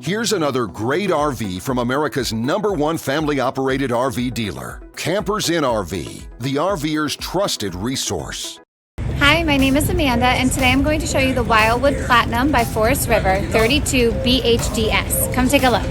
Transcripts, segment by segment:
Here's another great RV from America's #1 family-operated RV dealer, Campers Inn RV, the RVer's trusted resource. Hi, my name is Amanda, and today I'm going to show you the Wildwood Platinum by Forest River 32 BHDS. Come take a look.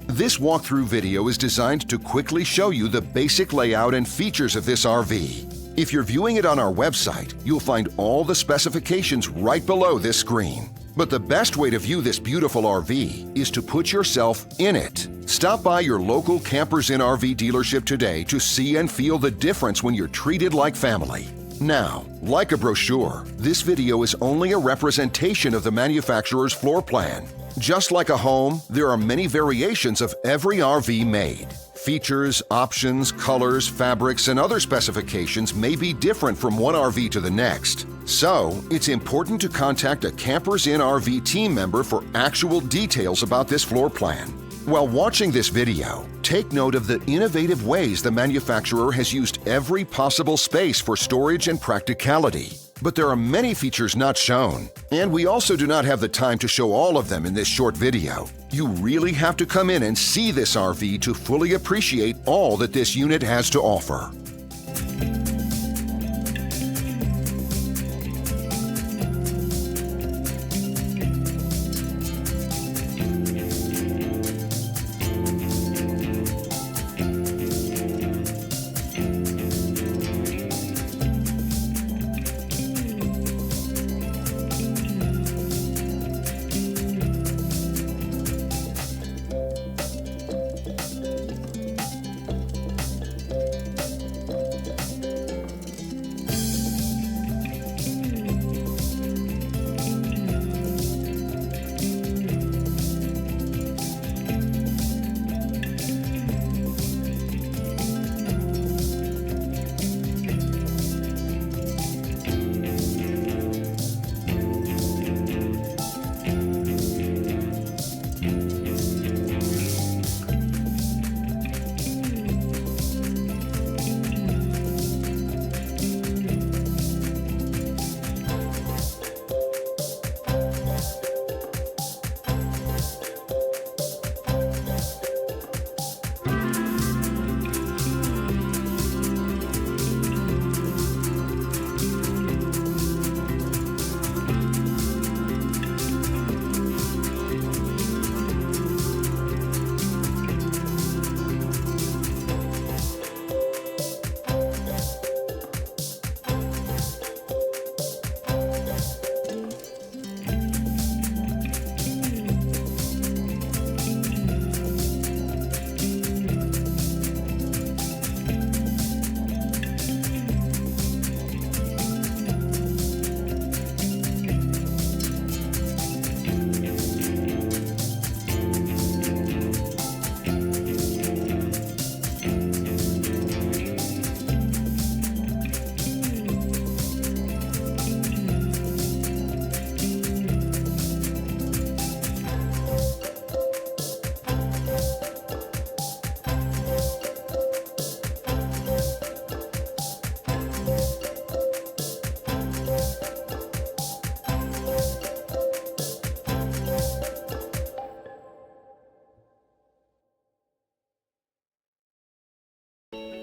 This walkthrough video is designed to quickly show you the basic layout and features of this RV. If you're viewing it on our website, you'll find all the specifications right below this screen. But the best way to view this beautiful RV is to put yourself in it. Stop by your local Campers Inn RV dealership today to see and feel the difference when you're treated like family. Now, like a brochure, this video is only a representation of the manufacturer's floor plan. Just like a home, there are many variations of every RV made. Features, options, colors, fabrics, and other specifications may be different from one RV to the next. So, it's important to contact a Campers Inn RV team member for actual details about this floor plan. While watching this video, take note of the innovative ways the manufacturer has used every possible space for storage and practicality. But there are many features not shown, and we also do not have the time to show all of them in this short video. You really have to come in and see this RV to fully appreciate all that this unit has to offer.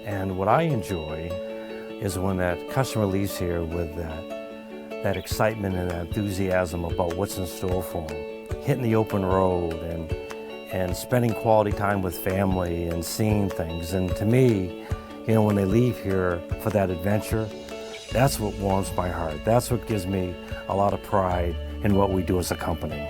And what I enjoy is when that customer leaves here with that excitement and that enthusiasm about what's in store for them. Hitting the open road and spending quality time with family and seeing things. And to me, you know, when they leave here for that adventure, that's what warms my heart. That's what gives me a lot of pride in what we do as a company.